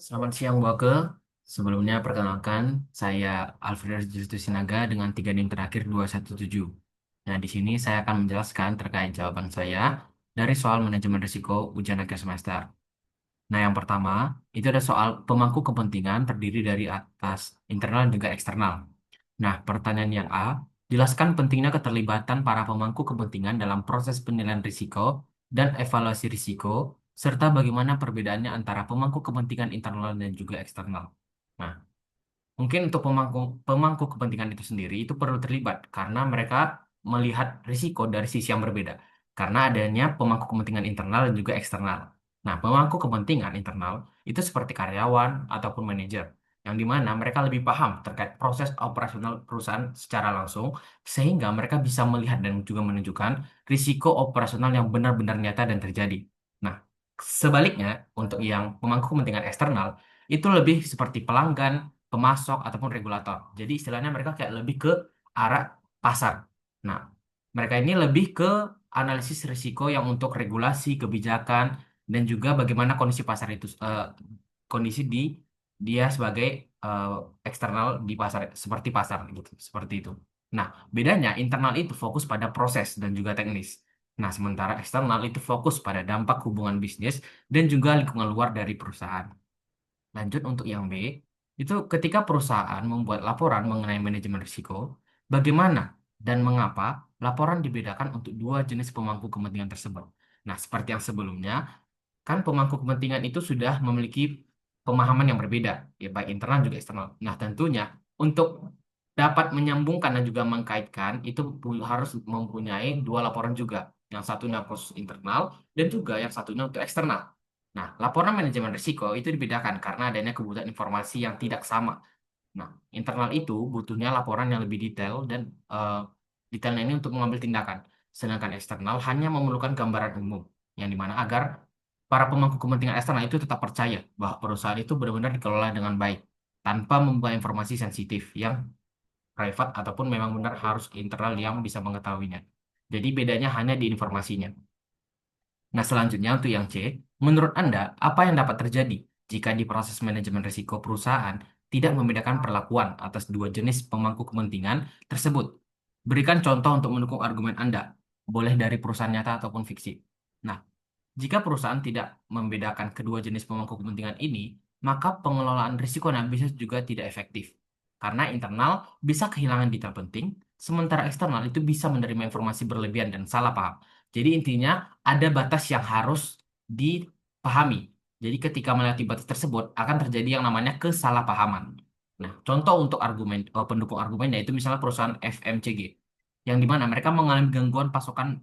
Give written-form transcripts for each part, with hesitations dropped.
Selamat siang, Boke. Sebelumnya, perkenalkan, saya Alfred Justu Sinaga dengan 3 NIM terakhir 217. Nah, di sini saya akan menjelaskan terkait jawaban saya dari soal manajemen risiko ujian akhir semester. Nah, yang pertama, itu ada soal pemangku kepentingan terdiri dari atas internal dan juga eksternal. Nah, pertanyaan yang A, jelaskan pentingnya keterlibatan para pemangku kepentingan dalam proses penilaian risiko dan evaluasi risiko, serta bagaimana perbedaannya antara pemangku kepentingan internal dan juga eksternal. Nah, mungkin untuk pemangku, pemangku kepentingan itu sendiri itu perlu terlibat karena mereka melihat risiko dari sisi yang berbeda. Karena adanya pemangku kepentingan internal dan juga eksternal. Nah, pemangku kepentingan internal itu seperti karyawan ataupun manajer, yang dimana mereka lebih paham terkait proses operasional perusahaan secara langsung, sehingga mereka bisa melihat dan juga menunjukkan risiko operasional yang benar-benar nyata dan terjadi. Nah, sebaliknya, untuk yang pemangku kepentingan eksternal, itu lebih seperti pelanggan, pemasok ataupun regulator. Jadi istilahnya mereka kayak lebih ke arah pasar. Nah, mereka ini lebih ke analisis risiko yang untuk regulasi, kebijakan, dan juga bagaimana kondisi pasar itu, kondisi di dia sebagai eh, eksternal di pasar, seperti pasar gitu, seperti itu. Nah, bedanya internal itu fokus pada proses dan juga teknis. Nah, sementara eksternal itu fokus pada dampak hubungan bisnis dan juga lingkungan luar dari perusahaan. Lanjut untuk yang B, itu ketika perusahaan membuat laporan mengenai manajemen risiko, bagaimana dan mengapa laporan dibedakan untuk dua jenis pemangku kepentingan tersebut. Nah, seperti yang sebelumnya, kan pemangku kepentingan itu sudah memiliki pemahaman yang berbeda, ya baik internal juga eksternal. Nah, tentunya untuk dapat menyambungkan dan juga mengkaitkan itu harus mempunyai dua laporan juga. Yang satunya khusus internal dan juga yang satunya untuk eksternal. Nah, laporan manajemen risiko itu dibedakan karena adanya kebutuhan informasi yang tidak sama. Nah, internal itu butuhnya laporan yang lebih detail dan detailnya ini untuk mengambil tindakan. Sedangkan eksternal hanya memerlukan gambaran umum, yang dimana agar para pemangku kepentingan eksternal itu tetap percaya bahwa perusahaan itu benar-benar dikelola dengan baik, tanpa membuka informasi sensitif yang private ataupun memang benar harus internal yang bisa mengetahuinya. Jadi bedanya hanya di informasinya. Nah, selanjutnya untuk yang C, menurut Anda, apa yang dapat terjadi jika di proses manajemen risiko perusahaan tidak membedakan perlakuan atas dua jenis pemangku kepentingan tersebut? Berikan contoh untuk mendukung argumen Anda, boleh dari perusahaan nyata ataupun fiksi. Nah, jika perusahaan tidak membedakan kedua jenis pemangku kepentingan ini, maka pengelolaan risikonya bisa juga tidak efektif. Karena internal bisa kehilangan detail penting, sementara eksternal itu bisa menerima informasi berlebihan dan salah paham. Jadi intinya ada batas yang harus dipahami. Jadi ketika melewati batas tersebut akan terjadi yang namanya kesalahpahaman. Nah, contoh untuk pendukung argumennya itu misalnya perusahaan FMCG yang dimana mereka mengalami gangguan pasokan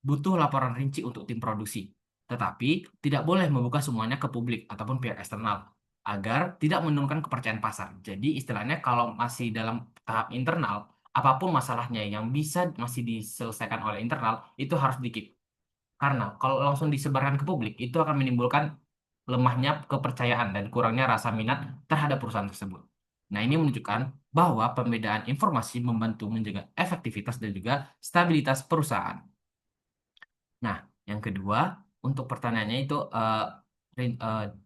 butuh laporan rinci untuk tim produksi, tetapi tidak boleh membuka semuanya ke publik ataupun pihak eksternal agar tidak menurunkan kepercayaan pasar. Jadi istilahnya kalau masih dalam tahap internal, apapun masalahnya yang bisa masih diselesaikan oleh internal itu harus dikip. Karena kalau langsung disebarkan ke publik itu akan menimbulkan lemahnya kepercayaan dan kurangnya rasa minat terhadap perusahaan tersebut. Nah, ini menunjukkan bahwa pembedaan informasi membantu menjaga efektivitas dan juga stabilitas perusahaan. Nah, yang kedua, untuk pertanyaannya itu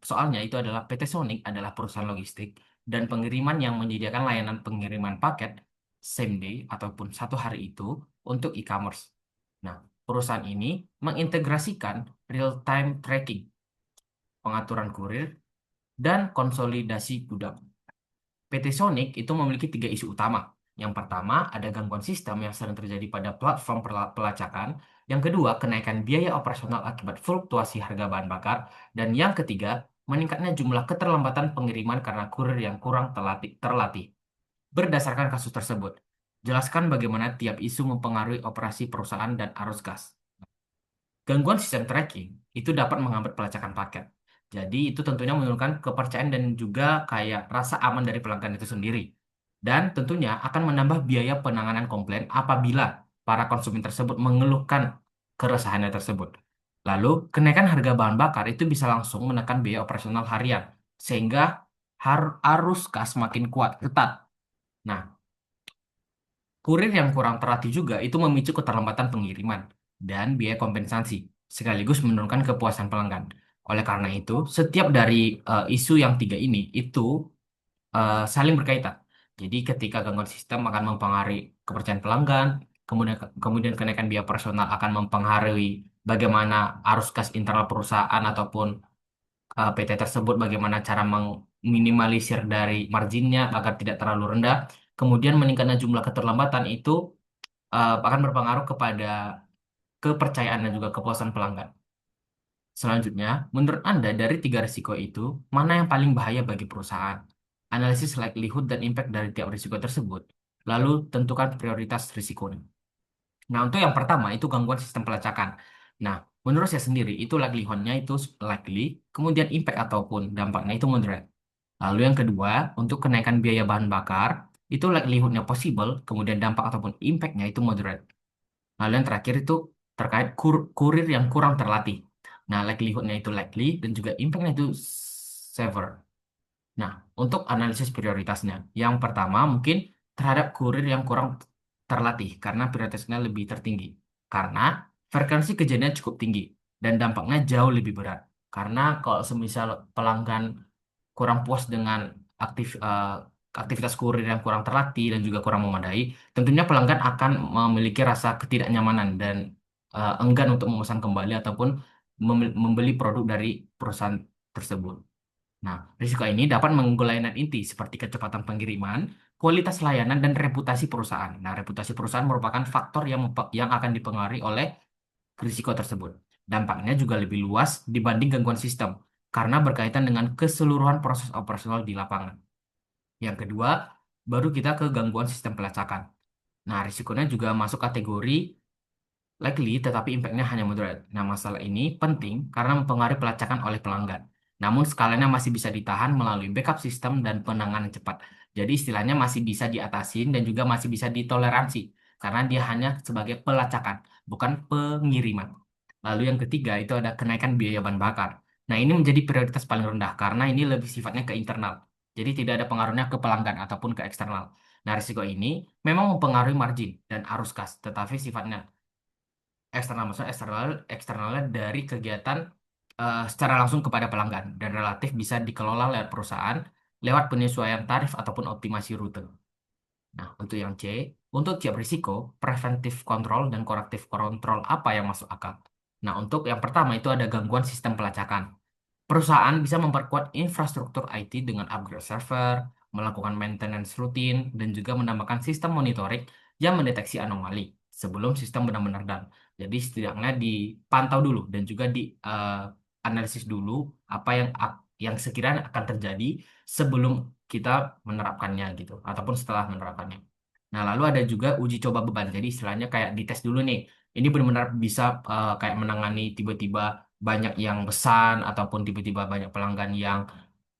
soalnya itu adalah PT Sonic adalah perusahaan logistik dan pengiriman yang menyediakan layanan pengiriman paket same day ataupun satu hari itu untuk e-commerce. Nah, perusahaan ini mengintegrasikan real-time tracking, pengaturan kurir, dan konsolidasi gudang. PT Sonic itu memiliki tiga isu utama. Yang pertama, ada gangguan sistem yang sering terjadi pada platform pelacakan. Yang kedua, kenaikan biaya operasional akibat fluktuasi harga bahan bakar. Dan yang ketiga, meningkatnya jumlah keterlambatan pengiriman karena kurir yang kurang terlatih. Berdasarkan kasus tersebut, jelaskan bagaimana tiap isu mempengaruhi operasi perusahaan dan arus gas. Gangguan sistem tracking itu dapat menghambat pelacakan paket. Jadi itu tentunya menurunkan kepercayaan dan juga kayak rasa aman dari pelanggan itu sendiri. Dan tentunya akan menambah biaya penanganan komplain apabila para konsumen tersebut mengeluhkan keresahannya tersebut. Lalu, kenaikan harga bahan bakar itu bisa langsung menekan biaya operasional harian, sehingga arus kas makin kuat, ketat. Nah, kurir yang kurang terlatih juga itu memicu keterlambatan pengiriman dan biaya kompensasi, sekaligus menurunkan kepuasan pelanggan. Oleh karena itu, setiap dari isu yang tiga ini itu saling berkaitan. Jadi ketika gangguan sistem akan mempengaruhi kepercayaan pelanggan, kemudian kemudian kenaikan biaya personal akan mempengaruhi bagaimana arus kas internal perusahaan ataupun PT tersebut, bagaimana cara meminimalisir dari marginnya agar tidak terlalu rendah. Kemudian meningkatnya jumlah keterlambatan itu akan berpengaruh kepada kepercayaan dan juga kepuasan pelanggan. Selanjutnya, menurut Anda dari tiga risiko itu, mana yang paling bahaya bagi perusahaan? Analisis likelihood dan impact dari tiap risiko tersebut. Lalu tentukan prioritas risikonya. Nah, untuk yang pertama itu gangguan sistem pelacakan. Nah, menurut saya sendiri itu likelihood-nya itu likely, kemudian impact ataupun dampaknya itu moderate. Lalu yang kedua, untuk kenaikan biaya bahan bakar, itu likelihood-nya possible, kemudian dampak ataupun impact-nya itu moderate. Lalu yang terakhir itu terkait kurir yang kurang terlatih. Nah, likelihood-nya itu likely dan juga impact-nya itu severe. Nah, untuk analisis prioritasnya, yang pertama mungkin terhadap kurir yang kurang terlatih karena prioritasnya lebih tertinggi. Karena frekuensi kejadian cukup tinggi dan dampaknya jauh lebih berat. Karena kalau semisal pelanggan kurang puas dengan aktivitas kurir yang kurang terlatih dan juga kurang memadai, tentunya pelanggan akan memiliki rasa ketidaknyamanan dan enggan untuk memesan kembali ataupun membeli produk dari perusahaan tersebut. Nah, risiko ini dapat mengganggu layanan inti seperti kecepatan pengiriman, kualitas layanan, dan reputasi perusahaan. Nah, reputasi perusahaan merupakan faktor yang akan dipengaruhi oleh risiko tersebut. Dampaknya juga lebih luas dibanding gangguan sistem karena berkaitan dengan keseluruhan proses operasional di lapangan. Yang kedua, baru kita ke gangguan sistem pelacakan. Nah, risikonya juga masuk kategori likely, tetapi impactnya hanya moderate. Nah, masalah ini penting karena mempengaruhi pelacakan oleh pelanggan. Namun, skalanya masih bisa ditahan melalui backup sistem dan penanganan cepat. Jadi, istilahnya masih bisa diatasin dan juga masih bisa ditoleransi karena dia hanya sebagai pelacakan, bukan pengiriman. Lalu yang ketiga itu ada kenaikan biaya bahan bakar. Nah, ini menjadi prioritas paling rendah karena ini lebih sifatnya ke internal. Jadi, tidak ada pengaruhnya ke pelanggan ataupun ke eksternal. Nah, risiko ini memang mempengaruhi margin dan arus kas, tetapi sifatnya eksternal, maksudnya eksternalnya dari kegiatan secara langsung kepada pelanggan dan relatif bisa dikelola lewat perusahaan lewat penyesuaian tarif ataupun optimasi rute. Nah, untuk yang C, untuk tiap risiko, preventif kontrol dan korektif kontrol apa yang masuk akal? Nah, untuk yang pertama itu ada gangguan sistem pelacakan. Perusahaan bisa memperkuat infrastruktur IT dengan upgrade server, melakukan maintenance rutin, dan juga menambahkan sistem monitoring yang mendeteksi anomali sebelum sistem benar-benar down. Jadi setidaknya dipantau dulu dan juga di analisis dulu apa yang sekiranya akan terjadi sebelum kita menerapkannya gitu, ataupun setelah menerapkannya. Nah, lalu ada juga uji coba beban. Jadi istilahnya kayak dites dulu nih. Ini benar-benar bisa kayak menangani tiba-tiba banyak yang pesan ataupun tiba-tiba banyak pelanggan yang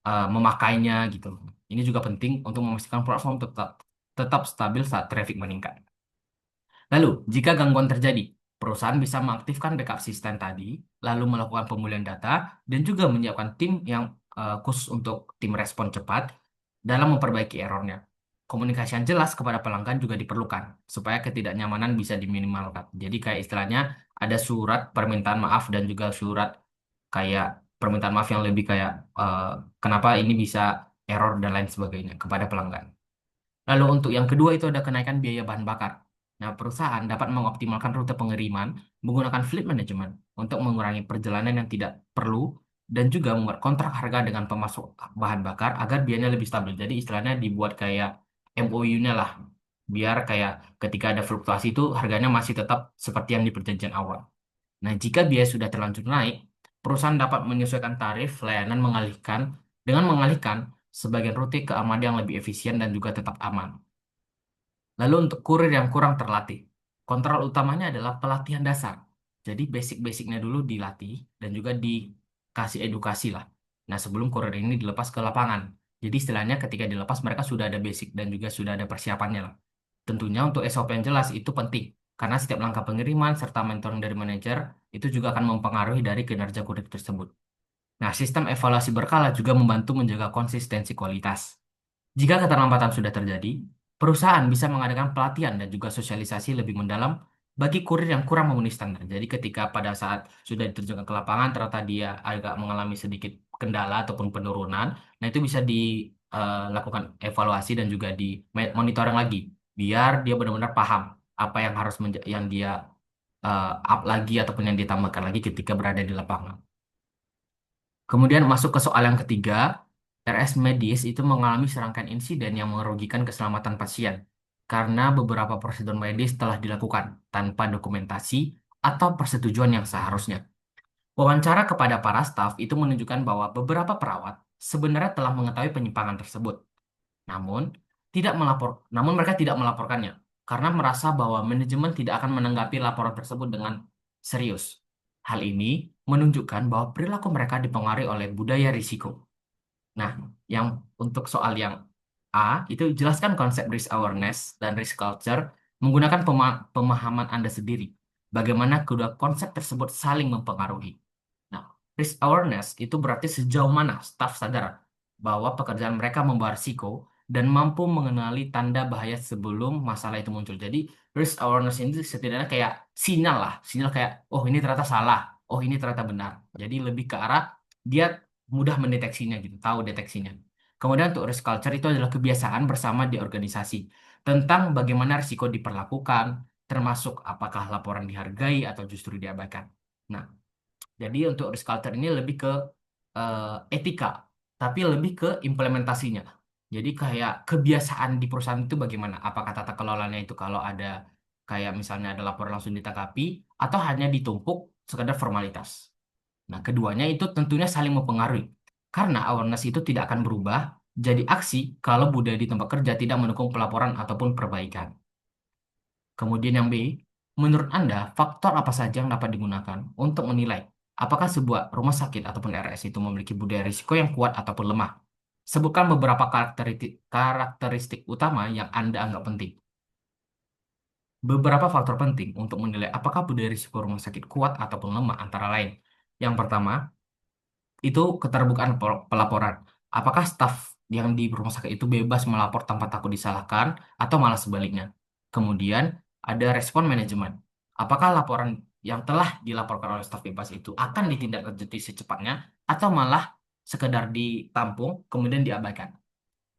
memakainya gitu. Ini juga penting untuk memastikan platform tetap tetap stabil saat traffic meningkat. Lalu, jika gangguan terjadi, perusahaan bisa mengaktifkan backup sistem tadi, lalu melakukan pemulihan data, dan juga menyiapkan tim yang khusus untuk tim respon cepat dalam memperbaiki errornya. Komunikasi yang jelas kepada pelanggan juga diperlukan, supaya ketidaknyamanan bisa diminimalkan. Jadi kayak istilahnya ada surat permintaan maaf dan juga surat kayak permintaan maaf yang lebih kayak eh, kenapa ini bisa error dan lain sebagainya kepada pelanggan. Lalu untuk yang kedua itu ada kenaikan biaya bahan bakar. Nah, perusahaan dapat mengoptimalkan rute pengiriman menggunakan fleet management untuk mengurangi perjalanan yang tidak perlu dan juga membuat kontrak harga dengan pemasok bahan bakar agar biayanya lebih stabil. Jadi istilahnya dibuat kayak MOU-nya lah, biar kayak ketika ada fluktuasi itu harganya masih tetap seperti yang di perjanjian awal. Nah, jika biaya sudah terlanjur naik, perusahaan dapat menyesuaikan tarif layanan dengan mengalihkan sebagian rute ke armada yang lebih efisien dan juga tetap aman. Lalu untuk kurir yang kurang terlatih, kontrol utamanya adalah pelatihan dasar. Jadi basic-basicnya dulu dilatih dan juga dikasih edukasi lah. Nah, sebelum kurir ini dilepas ke lapangan. Jadi istilahnya ketika dilepas mereka sudah ada basic dan juga sudah ada persiapannya lah. Tentunya untuk SOP yang jelas itu penting, karena setiap langkah pengiriman serta mentoring dari manajer itu juga akan mempengaruhi dari kinerja kurir tersebut. Nah, sistem evaluasi berkala juga membantu menjaga konsistensi kualitas. Jika keterlambatan sudah terjadi, perusahaan bisa mengadakan pelatihan dan juga sosialisasi lebih mendalam bagi kurir yang kurang memenuhi standar. Jadi ketika pada saat sudah diterjunkan ke lapangan ternyata dia agak mengalami sedikit kendala ataupun penurunan, nah itu bisa dilakukan evaluasi dan juga di monitoring lagi biar dia benar-benar paham apa yang harus yang dia up lagi ataupun yang ditambahkan lagi ketika berada di lapangan. Kemudian masuk ke soal yang ketiga, RS medis itu mengalami serangkaian insiden yang merugikan keselamatan pasien karena beberapa prosedur medis telah dilakukan tanpa dokumentasi atau persetujuan yang seharusnya. Wawancara kepada para staf itu menunjukkan bahwa beberapa perawat sebenarnya telah mengetahui penyimpangan tersebut, namun namun mereka tidak melaporkannya karena merasa bahwa manajemen tidak akan menanggapi laporan tersebut dengan serius. Hal ini menunjukkan bahwa perilaku mereka dipengaruhi oleh budaya risiko. Nah, yang untuk soal yang A, itu jelaskan konsep risk awareness dan risk culture menggunakan pemahaman Anda sendiri. Bagaimana kedua konsep tersebut saling mempengaruhi. Nah, risk awareness itu berarti sejauh mana staf sadar bahwa pekerjaan mereka membawa risiko dan mampu mengenali tanda bahaya sebelum masalah itu muncul. Jadi, risk awareness ini setidaknya kayak sinyal lah, sinyal kayak, oh ini ternyata salah, oh ini ternyata benar. Jadi lebih ke arah dia mudah mendeteksinya gitu, tahu deteksinya. Kemudian untuk risk culture itu adalah kebiasaan bersama di organisasi tentang bagaimana risiko diperlakukan, termasuk apakah laporan dihargai atau justru diabaikan. Nah, jadi untuk risk culture ini lebih ke etika, tapi lebih ke implementasinya. Jadi kayak kebiasaan di perusahaan itu bagaimana? Apakah tata kelolanya itu kalau ada kayak misalnya ada laporan langsung ditanggapi atau hanya ditumpuk sekadar formalitas? Nah, keduanya itu tentunya saling mempengaruhi. Karena awareness itu tidak akan berubah jadi aksi kalau budaya di tempat kerja tidak mendukung pelaporan ataupun perbaikan. Kemudian yang B, menurut Anda, faktor apa saja yang dapat digunakan untuk menilai apakah sebuah rumah sakit ataupun RS itu memiliki budaya risiko yang kuat ataupun lemah? Sebutkan beberapa karakteristik utama yang Anda anggap penting. Beberapa faktor penting untuk menilai apakah budaya risiko rumah sakit kuat ataupun lemah antara lain. Yang pertama, itu keterbukaan pelaporan. Apakah staf yang di rumah sakit itu bebas melapor tanpa takut disalahkan atau malah sebaliknya? Kemudian ada respon manajemen. Apakah laporan yang telah dilaporkan oleh staf bebas itu akan ditindaklanjuti secepatnya atau malah sekedar ditampung kemudian diabaikan?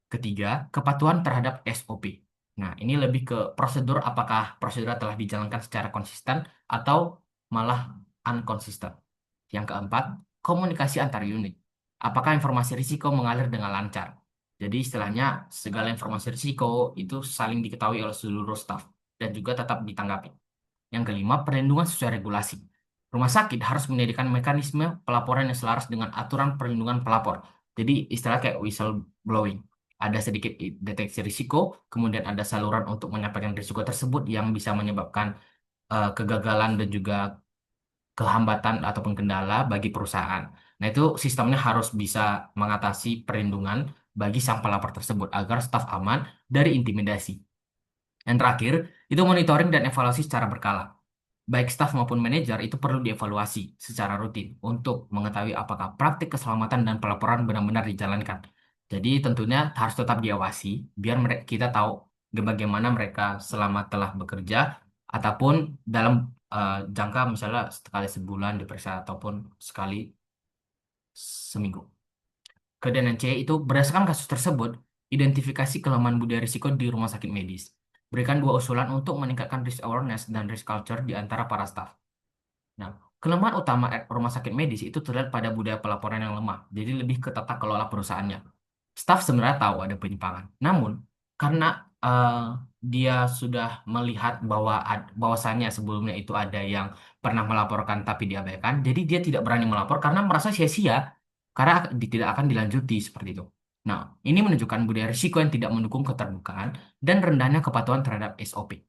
Ketiga, kepatuhan terhadap SOP. Nah, ini lebih ke prosedur, apakah prosedur telah dijalankan secara konsisten atau malah unkonsisten. Yang keempat, komunikasi antar unit. Apakah informasi risiko mengalir dengan lancar? Jadi istilahnya segala informasi risiko itu saling diketahui oleh seluruh staf dan juga tetap ditanggapi. Yang kelima, perlindungan sesuai regulasi. Rumah sakit harus menyediakan mekanisme pelaporan yang selaras dengan aturan perlindungan pelapor. Jadi istilah kayak whistleblowing. Ada sedikit deteksi risiko, kemudian ada saluran untuk menyampaikan risiko tersebut yang bisa menyebabkan kegagalan dan juga kehambatan ataupun kendala bagi perusahaan. Nah, itu sistemnya harus bisa mengatasi perlindungan bagi sang pelapor tersebut agar staf aman dari intimidasi. Yang terakhir, itu monitoring dan evaluasi secara berkala. Baik staf maupun manajer itu perlu dievaluasi secara rutin untuk mengetahui apakah praktik keselamatan dan pelaporan benar-benar dijalankan. Jadi tentunya harus tetap diawasi biar kita tahu bagaimana mereka selama telah bekerja ataupun dalam jangka misalnya sekali sebulan diperiksa ataupun sekali seminggu. Kemudian C itu berdasarkan kasus tersebut, identifikasi kelemahan budaya risiko di rumah sakit medis. Berikan dua usulan untuk meningkatkan risk awareness dan risk culture di antara para staf. Nah, kelemahan utama rumah sakit medis itu terlihat pada budaya pelaporan yang lemah, jadi lebih ke tata kelola perusahaannya. Staf sebenarnya tahu ada penyimpangan, namun karena eh, dia sudah melihat bahwa bahwasannya sebelumnya itu ada yang pernah melaporkan tapi diabaikan, jadi dia tidak berani melapor karena merasa sia-sia, karena tidak akan dilanjuti seperti itu. Nah, ini menunjukkan budaya risiko yang tidak mendukung keterbukaan dan rendahnya kepatuhan terhadap SOP.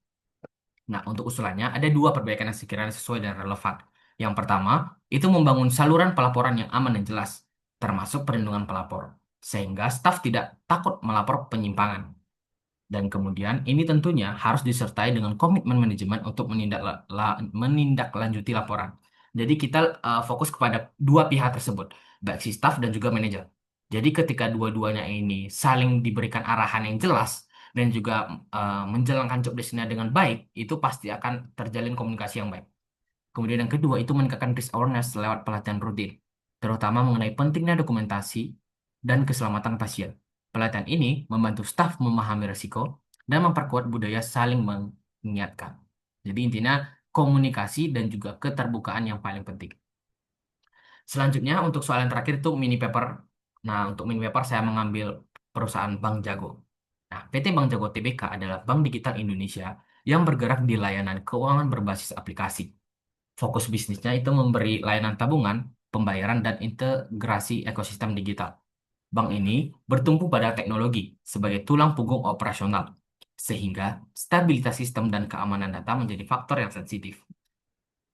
Nah, untuk usulannya ada dua perbaikan yang sekiranya sesuai dan relevan. Yang pertama, itu membangun saluran pelaporan yang aman dan jelas, termasuk perlindungan pelapor, sehingga staf tidak takut melapor penyimpangan. Dan kemudian ini tentunya harus disertai dengan komitmen manajemen untuk menindaklanjuti laporan. Jadi kita fokus kepada dua pihak tersebut, baik si staf dan juga manajer. Jadi ketika dua-duanya ini saling diberikan arahan yang jelas, dan juga menjalankan job desk-nya dengan baik, itu pasti akan terjalin komunikasi yang baik. Kemudian yang kedua itu meningkatkan risk awareness lewat pelatihan rutin, terutama mengenai pentingnya dokumentasi dan keselamatan pasien. Pelatihan ini membantu staf memahami risiko dan memperkuat budaya saling mengingatkan. Jadi intinya komunikasi dan juga keterbukaan yang paling penting. Selanjutnya untuk soal yang terakhir itu mini paper. Nah, untuk mini paper saya mengambil perusahaan Bank Jago. Nah, PT Bank Jago Tbk adalah bank digital Indonesia yang bergerak di layanan keuangan berbasis aplikasi. Fokus bisnisnya itu memberi layanan tabungan, pembayaran, dan integrasi ekosistem digital. Bank ini bertumpu pada teknologi sebagai tulang punggung operasional, sehingga stabilitas sistem dan keamanan data menjadi faktor yang sensitif.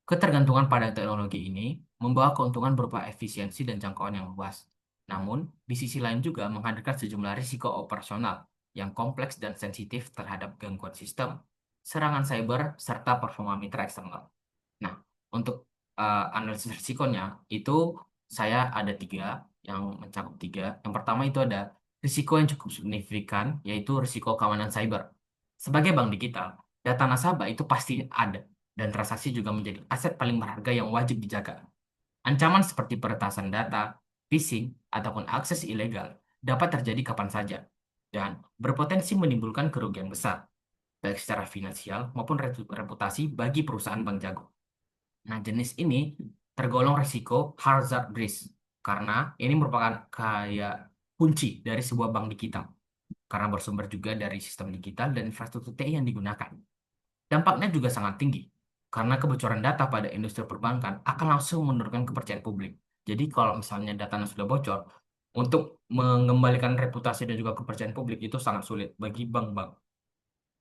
Ketergantungan pada teknologi ini membawa keuntungan berupa efisiensi dan jangkauan yang luas. Namun, di sisi lain juga menghadirkan sejumlah risiko operasional yang kompleks dan sensitif terhadap gangguan sistem, serangan cyber, serta performa mitra eksternal. Nah, untuk analisis risikonya itu saya ada tiga yang mencakup tiga. Yang pertama itu ada risiko yang cukup signifikan, yaitu risiko keamanan cyber. Sebagai bank digital, data nasabah itu pasti ada, dan transaksi juga menjadi aset paling berharga yang wajib dijaga. Ancaman seperti peretasan data, phishing, ataupun akses ilegal dapat terjadi kapan saja, dan berpotensi menimbulkan kerugian besar, baik secara finansial maupun reputasi bagi perusahaan bank jago. Nah, jenis ini tergolong risiko hazard risk karena ini merupakan kayak kunci dari sebuah bank digital karena bersumber juga dari sistem digital dan infrastruktur TI yang digunakan. Dampaknya juga sangat tinggi karena kebocoran data pada industri perbankan akan langsung menurunkan kepercayaan publik. Jadi kalau misalnya datanya sudah bocor, untuk mengembalikan reputasi dan juga kepercayaan publik itu sangat sulit bagi bank-bank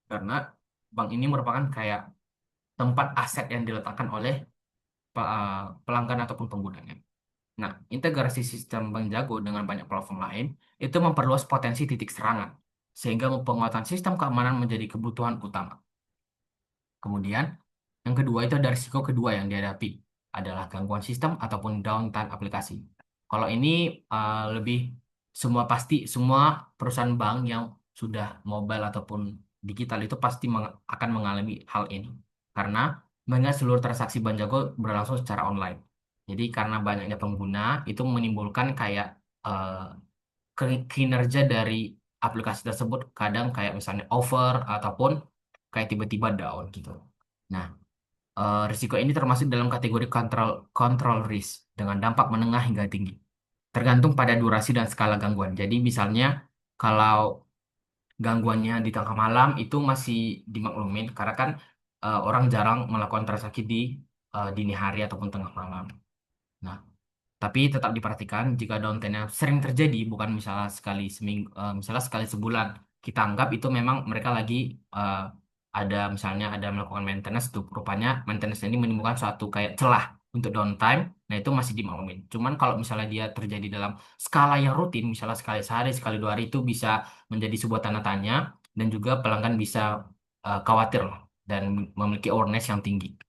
karena bank ini merupakan kayak tempat aset yang diletakkan oleh pelanggan ataupun penggunanya. Nah, integrasi sistem Bank Jago dengan banyak platform lain itu memperluas potensi titik serangan, sehingga penguatan sistem keamanan menjadi kebutuhan utama. Kemudian, yang kedua itu ada risiko kedua yang dihadapi adalah gangguan sistem ataupun downtime aplikasi. Kalau ini lebih semua perusahaan bank yang sudah mobile ataupun digital itu pasti akan mengalami hal ini karena mengingat seluruh transaksi Bank Jago berlangsung secara online. Jadi karena banyaknya pengguna itu menimbulkan kayak eh, kinerja dari aplikasi tersebut kadang kayak misalnya over ataupun kayak tiba-tiba down gitu. Nah, risiko ini termasuk dalam kategori control risk dengan dampak menengah hingga tinggi, tergantung pada durasi dan skala gangguan. Jadi misalnya kalau gangguannya di tengah malam itu masih dimaklumin karena kan orang jarang melakukan transaksi di dini hari ataupun tengah malam. Nah, tapi tetap diperhatikan jika downtime-nya sering terjadi, bukan misalnya sekali seminggu, misalnya sekali sebulan. Kita anggap itu memang mereka lagi eh, ada misalnya ada melakukan maintenance tuh. Rupanya maintenance ini menimbulkan suatu kayak celah untuk downtime. Nah itu masih dimaklumin. Cuman kalau misalnya dia terjadi dalam skala yang rutin, misalnya sekali sehari, sekali 2 hari itu bisa menjadi sebuah tanda tanya dan juga pelanggan bisa khawatir lah dan memiliki awareness yang tinggi.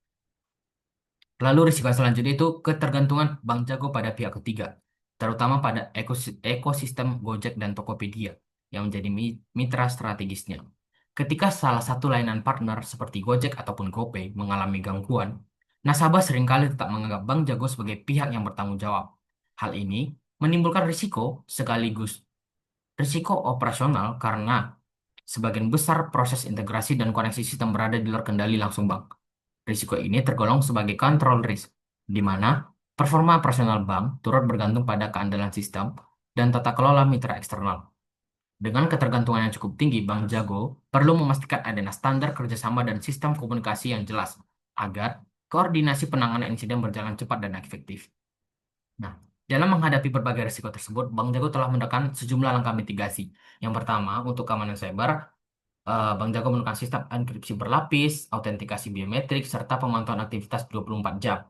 Lalu risiko selanjutnya itu ketergantungan Bank Jago pada pihak ketiga, terutama pada ekosistem Gojek dan Tokopedia yang menjadi mitra strategisnya. Ketika salah satu layanan partner seperti Gojek ataupun GoPay mengalami gangguan, nasabah seringkali tetap menganggap Bank Jago sebagai pihak yang bertanggung jawab. Hal ini menimbulkan risiko sekaligus risiko operasional karena sebagian besar proses integrasi dan koneksi sistem berada di luar kendali langsung bank. Risiko ini tergolong sebagai control risk, di mana performa operasional bank turut bergantung pada keandalan sistem dan tata kelola mitra eksternal. Dengan ketergantungan yang cukup tinggi, Bank Jago perlu memastikan adanya standar kerjasama dan sistem komunikasi yang jelas agar koordinasi penanganan insiden berjalan cepat dan efektif. Nah, dalam menghadapi berbagai risiko tersebut, Bank Jago telah menekan sejumlah langkah mitigasi. Yang pertama, untuk keamanan cyber, Bank Jago menggunakan sistem enkripsi berlapis, autentikasi biometrik, serta pemantauan aktivitas 24 jam.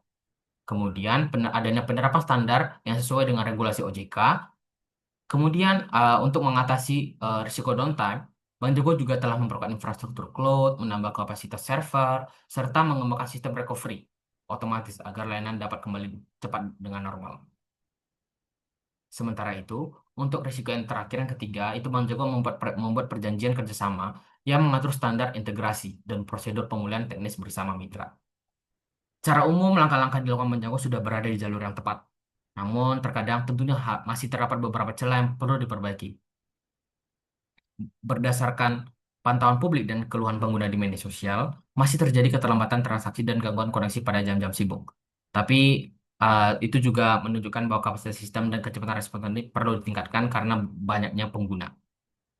Kemudian adanya penerapan standar yang sesuai dengan regulasi OJK. Kemudian untuk mengatasi risiko downtime, Bank Jago juga telah memperkuat infrastruktur cloud, menambah kapasitas server, serta mengembangkan sistem recovery otomatis agar layanan dapat kembali cepat dengan normal. Sementara itu, untuk risiko yang terakhir yang ketiga, itu Bank Jago membuat perjanjian kerjasama yang mengatur standar integrasi dan prosedur pemulihan teknis bersama mitra. Secara umum, langkah-langkah di dilakukan Bank Jago sudah berada di jalur yang tepat. Namun, terkadang tentunya masih terdapat beberapa celah yang perlu diperbaiki. Berdasarkan pantauan publik dan keluhan pengguna di media sosial, masih terjadi keterlambatan transaksi dan gangguan koneksi pada jam-jam sibuk. Tapi itu juga menunjukkan bahwa kapasitas sistem dan kecepatan respon teknik perlu ditingkatkan karena banyaknya pengguna.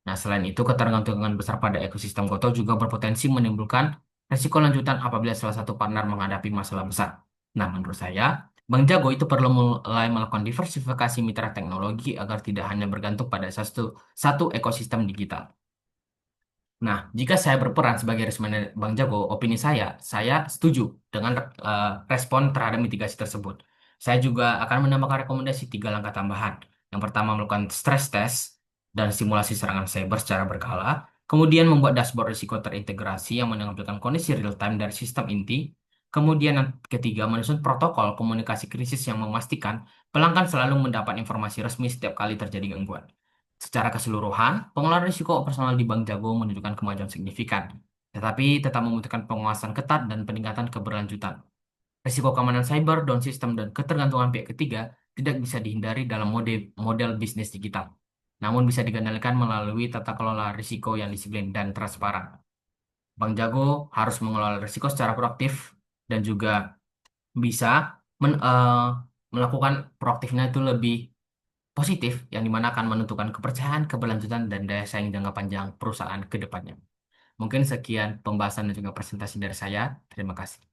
Nah, selain itu, ketergantungan besar pada ekosistem Goto juga berpotensi menimbulkan resiko lanjutan apabila salah satu partner menghadapi masalah besar. Nah, menurut saya, Bank Jago itu perlu mulai melakukan diversifikasi mitra teknologi agar tidak hanya bergantung pada satu ekosistem digital. Nah, jika saya berperan sebagai risk manager Bank Jago, opini saya setuju dengan respon terhadap mitigasi tersebut. Saya juga akan menambahkan rekomendasi 3 langkah tambahan. Yang pertama, melakukan stress test dan simulasi serangan cyber secara berkala. Kemudian, membuat dashboard risiko terintegrasi yang menampilkan kondisi real-time dari sistem inti. Kemudian, yang ketiga, menyusun protokol komunikasi krisis yang memastikan pelanggan selalu mendapat informasi resmi setiap kali terjadi gangguan. Secara keseluruhan, pengelolaan risiko operasional di Bank Jago menunjukkan kemajuan signifikan, tetapi tetap membutuhkan penguasaan ketat dan peningkatan keberlanjutan. Risiko keamanan cyber, down system, dan ketergantungan pihak ketiga tidak bisa dihindari dalam model bisnis digital, namun bisa dikendalikan melalui tata kelola risiko yang disiplin dan transparan. Bank Jago harus mengelola risiko secara proaktif dan juga bisa melakukan proaktifnya itu lebih positif yang dimana akan menentukan kepercayaan, keberlanjutan, dan daya saing jangka panjang perusahaan ke depannya. Mungkin sekian pembahasan dan juga presentasi dari saya. Terima kasih.